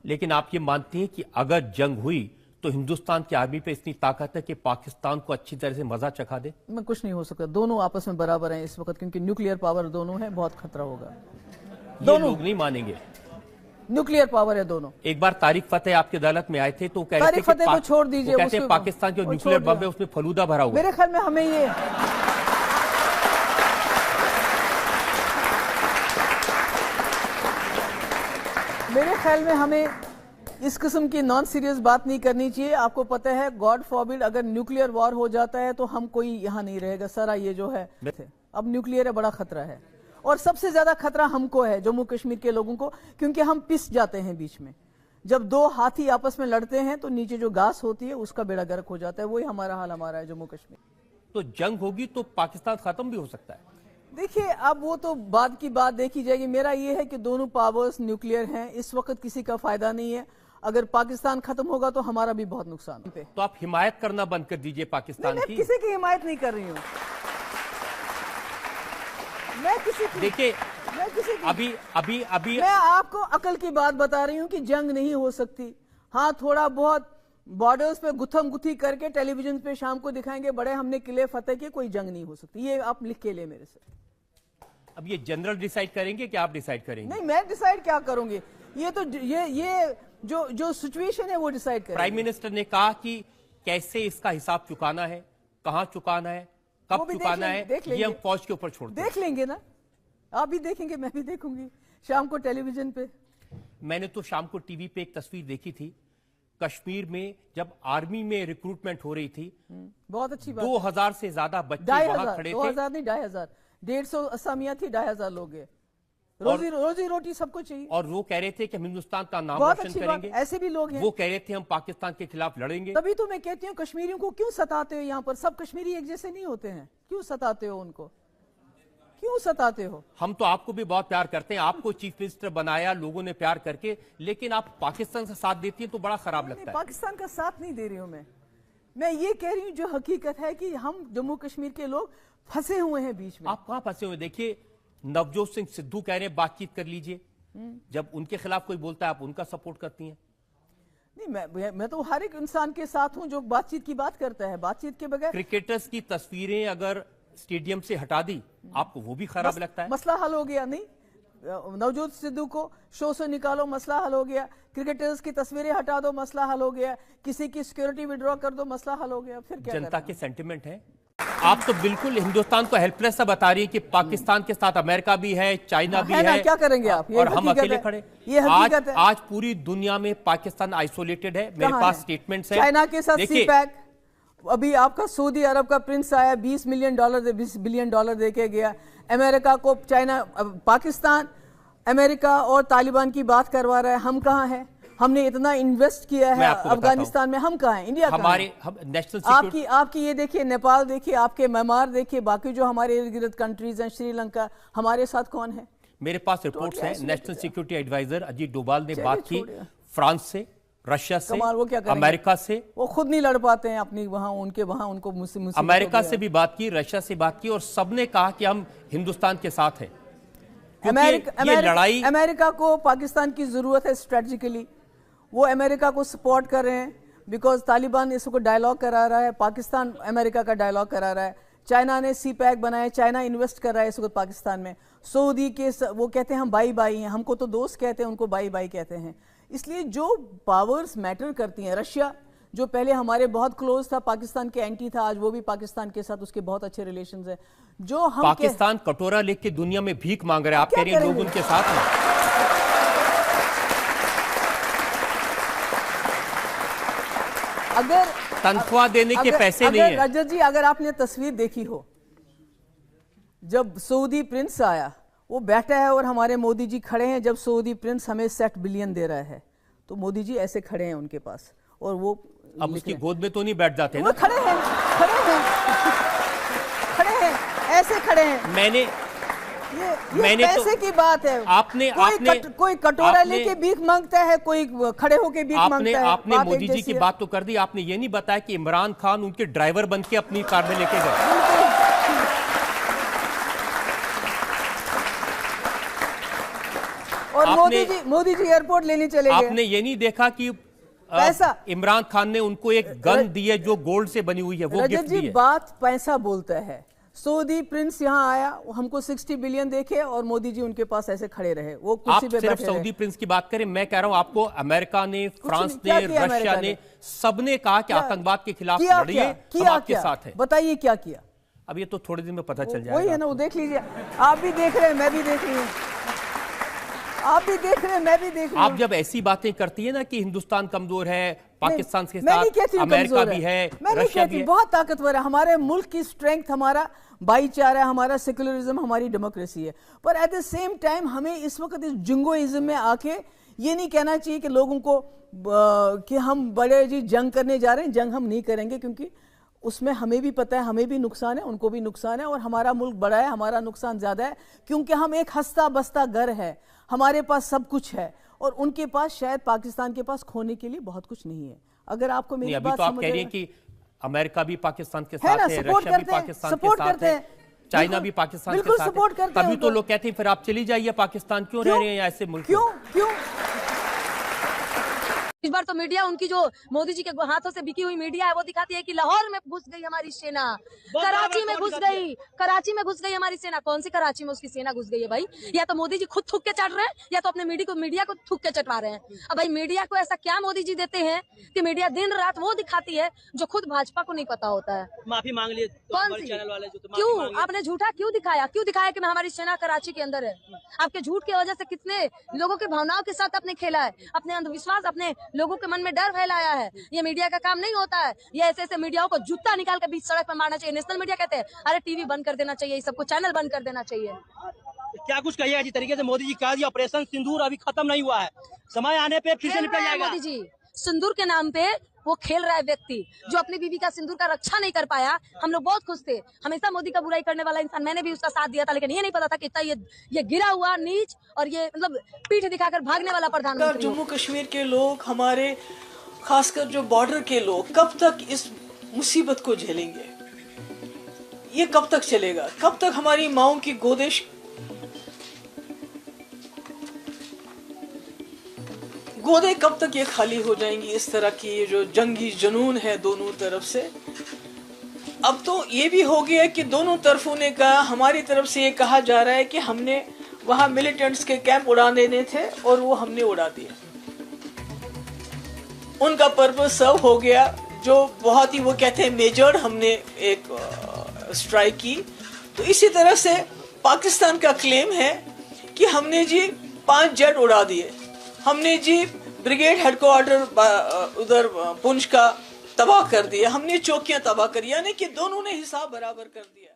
लेकिन आप ये मानती हैं कि अगर जंग हुई तो हिंदुस्तान की आर्मी पे इतनी ताकत है कि पाकिस्तान को अच्छी तरह से मजा चखा दे? मैं कुछ नहीं हो सकता, दोनों आपस में बराबर हैं इस वक्त, क्योंकि न्यूक्लियर पावर दोनों है, बहुत खतरा होगा। ये लोग नहीं मानेंगे। न्यूक्लियर पावर है दोनों। एक बार तारिक फतेह आपकी अदालत में आए थे तो कह रहे थे फतेह को छोड़ दीजिए, वो कहते हैं पाकिस्तान के न्यूक्लियर बम है उसमें फलूदा भरा हुआ। मेरे ख्याल में हमें इस किस्म की नॉन सीरियस बात नहीं करनी चाहिए। आपको पता है, गॉड फॉरबिड, अगर न्यूक्लियर वॉर हो जाता है तो हम कोई यहाँ नहीं रहेगा। सारा ये जो है अब न्यूक्लियर है, बड़ा खतरा है, और सबसे ज्यादा खतरा हमको है, जम्मू कश्मीर के लोगों को, क्योंकि हम पिस जाते हैं बीच में। जब दो हाथी आपस में लड़ते हैं तो नीचे जो घास होती है उसका बेड़ा गर्क हो जाता है। वही हमारा हाल हमारा है जम्मू कश्मीर। तो जंग होगी तो पाकिस्तान खत्म भी हो सकता है। देखिए, अब वो तो बाद की बात देखी जाएगी। मेरा ये है कि दोनों पावर्स न्यूक्लियर हैं, इस वक्त किसी का फायदा नहीं है। अगर पाकिस्तान खत्म होगा तो हमारा भी बहुत नुकसान है। तो आप हिमायत करना बंद कर दीजिए पाकिस्तान की। किसी की हिमायत नहीं कर रही हूँ मैं, किसी की। देखिए, मैं किसी की अभी मैं आपको अकल की बात बता रही हूँ कि जंग नहीं हो सकती। हाँ, थोड़ा बहुत बॉर्डर्स पे गुथम गुथी करके टेलीविजन पे शाम को दिखाएंगे बड़े हमने किले फतेह किए, कोई जंग नहीं हो सकती। ये आप लिख के ले मेरे से। अब ये जनरल डिसाइड करेंगे कि आप डिसाइड करेंगे? नहीं, मैं डिसाइड क्या करूंगी? ये तो ये जो सिचुएशन है वो डिसाइड करेंगे। प्राइम मिनिस्टर ने कहा कि कैसे इसका हिसाब चुकाना है, कहां चुकाना है, कब चुकाना है, ये हम फौज के ऊपर छोड़ देख लेंगे ना। आप भी देखेंगे, मैं भी देखूंगी शाम को टेलीविजन पे। मैंने तो शाम को टीवी पे एक तस्वीर देखी थी, कश्मीर में जब आर्मी में रिक्रूटमेंट हो रही थी, बहुत अच्छी बात। 2000 से ज्यादा बच्चे वहां खड़े थे। 2000 नहीं, 2500, 150 असामियां थी, 2500 लोग गए। रोजी रोटी सबको चाहिए। और वो कह रहे थे कि हम हिंदुस्तान का नाम रोशन करेंगे। ऐसे भी लोग हैं। वो कह रहे थे हम पाकिस्तान के खिलाफ लड़ेंगे। तभी तो मैं कहती हूँ, कश्मीरियों को क्यों सताते हो? यहाँ पर सब कश्मीरी एक जैसे नहीं होते हैं, क्यों सताते हो उनको? क्यों सताते हो? हम तो आपको भी बहुत प्यार करते हैं, आपको चीफ मिनिस्टर बनाया लोगों ने प्यार करके, लेकिन आप पाकिस्तान का साथ देती हैं तो बड़ा खराब लगता है। पाकिस्तान का साथ नहीं दे रही हूं मैं ये कह रही हूँ जो हकीकत है कि हम जम्मू कश्मीर के लोग फंसे हुए हैं बीच में। आप कहां फंसे हुए? देखिए, नवजोत सिंह सिद्धू कह रहे हैं बातचीत कर लीजिए, जब उनके खिलाफ कोई बोलता है आप उनका सपोर्ट करती हैं। नहीं, मैं तो हर एक इंसान के साथ हूं जो बातचीत की बात करता है। बातचीत के बगैर क्रिकेटर्स की तस्वीरें अगर स्टेडियम से हटा दी आपको वो भी खराब लगता है? मसला हल हो गया? नहीं, नवजोत सिद्धू को शो से निकालो, मसला हल हो गया। क्रिकेटर्स की तस्वीरें हटा दो, मसला हल हो गया। किसी की सिक्योरिटी विड्रॉ कर दो, मसला हल हो गया। फिर क्या? जनता के सेंटिमेंट है। आप तो बिल्कुल हिंदुस्तान को हेल्पलेस सा बता रही है कि पाकिस्तान के साथ अमेरिका भी है, चाइना भी है। क्या करेंगे आप? और हम अकेले खड़े। ये हकीकत है। आज पूरी दुनिया में पाकिस्तान आइसोलेटेड है। मेरे पास स्टेटमेंट्स है। चाइना के साथ सीपैक, अभी आपका सऊदी अरब का प्रिंस आया, $20 बिलियन दे के गया। अमेरिका को चाइना, पाकिस्तान अमेरिका और तालिबान की बात करवा रहा है। हम कहाँ हैं? हमने इतना इन्वेस्ट किया है अफगानिस्तान में, हम कहाँ हैं? इंडिया हमारे नेशनल सिक्योरिटी। आपकी ये देखिए, नेपाल देखिए, आपके म्यांमार देखिए, बाकी जो हमारे इर्द गिर्द कंट्रीज हैं, श्रीलंका, हमारे साथ कौन है? मेरे पास रिपोर्ट्स हैं। National security adviser Ajit Doval ने बात की फ्रांस से, रशिया से, वो क्या अमेरिका से। वो खुद नहीं लड़ पाते हैं अपनी वहां, उनको अमेरिका से भी बात की, रशिया से बात की, और सबने कहा कि हम हिंदुस्तान के साथ हैं। अमेरिका को पाकिस्तान की जरूरत है स्ट्रेटेजिकली। वो अमेरिका को सपोर्ट कर रहे हैं बिकॉज तालिबान इसको डायलॉग करा रहा है, पाकिस्तान अमेरिका का डायलॉग करा रहा है। चाइना ने सीपैक बनाया, चाइना इन्वेस्ट कर रहा है इस वक्त पाकिस्तान में। सऊदी के वो कहते हैं हम बाई हैं, हमको तो दोस्त कहते हैं, उनको बाई कहते हैं। इसलिए जो पावर्स मैटर करती हैं, रशिया जो पहले हमारे बहुत क्लोज था, पाकिस्तान के एंटी था, आज वो भी पाकिस्तान के साथ उसके बहुत अच्छे रिलेशंस है। जो हम पाकिस्तान कटोरा लेके दुनिया में भीख मांग रहे हैं, आप कह रहे हैं लोग उनके साथ हैं। अगर तनख्वाह देने के पैसे नहीं है। रजत जी, अगर आपने तस्वीर देखी हो, जब सऊदी प्रिंस आया, वो बैठा है और हमारे मोदी जी खड़े हैं। जब सऊदी प्रिंस हमें 60 बिलियन दे रहा है तो मोदी जी ऐसे खड़े हैं उनके पास, और वो अब उसकी गोद में तो नहीं बैठ जाते ना? खड़े हैं ऐसे खड़े हैं। मैंने पैसे तो, की बात है। कोई कटोरा लेके भीख मांगता है, कोई खड़े होके भीख मांगता है। आपने मोदी जी की बात तो कर दी, आपने ये नहीं बताया कि इमरान खान उनके ड्राइवर बन के अपनी कार में लेके गए। और मोदी जी एयरपोर्ट लेने चले गए। आपने ये नहीं देखा कि पैसा, इमरान खान ने उनको एक गन दी है जो गोल्ड से बनी हुई है, वो गिफ्ट दी है। बात पैसा बोलता है। सऊदी प्रिंस यहाँ आया, हमको 60 बिलियन देखे और मोदी जी उनके पास ऐसे खड़े रहे, वो कुर्सी पे बैठे रहे। आप सिर्फ सऊदी प्रिंस की बात करें, मैं कह रहा हूं आपको अमेरिका ने, फ्रांस ने, रशिया ने, सबने कहा कि आतंकवाद के खिलाफ लड़िए, हम आपके साथ हैं। बताइए क्या किया? अब ये तो थोड़े दिन में पता चल जाएगा। वही है ना, वो देख लीजिए। आप भी देख रहे हैं, मैं भी देख रही हूँ, आप भी देख रहे हैं, मैं भी देख रही हूँ। आप जब ऐसी बातें करती है ना कि हिंदुस्तान कमजोर है, पाकिस्तान के साथ अमेरिका भी है, रशिया भी है, बहुत ताकतवर है। हमारे मुल्क की स्ट्रेंथ हमारा भाईचारा, हमारा सेक्युलरिज्म, हमारी डेमोक्रेसी है। पर एट द सेम टाइम हमें इस वक्त इस जिंगोइज्म में आके ये नहीं कहना चाहिए कि लोगों को कि हम बड़े जी जंग करने जा रहे हैं। जंग हम नहीं करेंगे, क्योंकि उसमें हमें भी पता है, हमें भी नुकसान है, उनको भी नुकसान है, और हमारा मुल्क बड़ा है, हमारा नुकसान ज्यादा है, क्योंकि हम एक हंसता बसता घर है, हमारे पास सब कुछ है, और उनके पास शायद पाकिस्तान के पास खोने के लिए बहुत कुछ नहीं है। अगर आपको मेरी बात समझ रहे हैं कि अमेरिका भी पाकिस्तान के साथ है, रशिया भी पाकिस्तान के साथ है, चाइना भी पाकिस्तान के साथ है, तभी तो लोग कहते हैं फिर आप चली जाइए पाकिस्तान, क्यों रह रहे हैं ऐसे मुल्क? क्यों? इस बार तो मीडिया उनकी जो मोदी जी के हाथों से बिकी हुई मीडिया है वो दिखाती है कि लाहौर में घुस गई हमारी सेना, कराची में घुस गई हमारी सेना। कौन सी कराची में उसकी सेना घुस गई है भाई? या तो मोदी जी खुद थूक के चढ़ रहे हैं, या तो अपने मीडिया को थूक के चटवा रहे हैं। अब भाई मीडिया को ऐसा क्या मोदी जी देते हैं कि मीडिया दिन रात वो दिखाती है जो खुद भाजपा को नहीं पता होता है। माफी मांग लिए कौन सी चैनल वाले? क्यों आपने झूठा क्यों दिखाया कि हमारी सेना कराची के अंदर है? आपके झूठ की वजह से कितने लोगों की भावनाओं के साथ आपने खेला है, अपने अंधविश्वास, अपने लोगों के मन में डर फैलाया है। ये मीडिया का काम नहीं होता है। ये ऐसे मीडियाओं को जूता निकाल के बीच सड़क पर मारना चाहिए। नेशनल मीडिया कहते हैं अरे टीवी बंद कर देना चाहिए, सबको चैनल बंद कर देना चाहिए। क्या कुछ कहिएगा जिस तरीके से मोदी जी कहा दिया ऑपरेशन सिंदूर अभी खत्म नहीं हुआ है, समय आने पे फिर से निपटा जाएगा। मोदी जी सिंदूर के नाम पे वो खेल रहा है व्यक्ति जो अपनी बीवी का सिंदूर का रक्षा नहीं कर पाया। हम लोग बहुत खुश थे, हमेशा मोदी का बुराई करने वाला इंसान, मैंने भी उसका साथ दिया था, लेकिन ये नहीं पता था कि इतना ये गिरा हुआ नीच और ये मतलब पीठ दिखाकर भागने वाला प्रधानमंत्री। जम्मू कश्मीर के लोग, हमारे खासकर जो बॉर्डर के लोग, कब तक इस मुसीबत को झेलेंगे? ये कब तक चलेगा? कब तक हमारी माओं की गोदे कब तक ये खाली हो जाएंगी? इस तरह की ये जो जंगी जुनून है दोनों तरफ से, अब तो ये भी हो गया कि दोनों तरफों ने कहा, हमारी तरफ से ये कहा जा रहा है कि हमने वहां मिलिटेंट्स के कैंप उड़ा देने थे और वो हमने उड़ा दिए, उनका पर्पस सर्व हो गया। जो बहुत ही वो कहते हैं मेजर्ड हमने एक स्ट्राइक की। तो इसी तरह से पाकिस्तान का क्लेम है कि हमने जी 5 जेट उड़ा दिए, हमने जी ब्रिगेड हेडक्वार्टर उधर पुंछ का तबाह कर दिया, हमने चौकियां तबाह करी, यानी कि दोनों ने हिसाब बराबर कर दिया।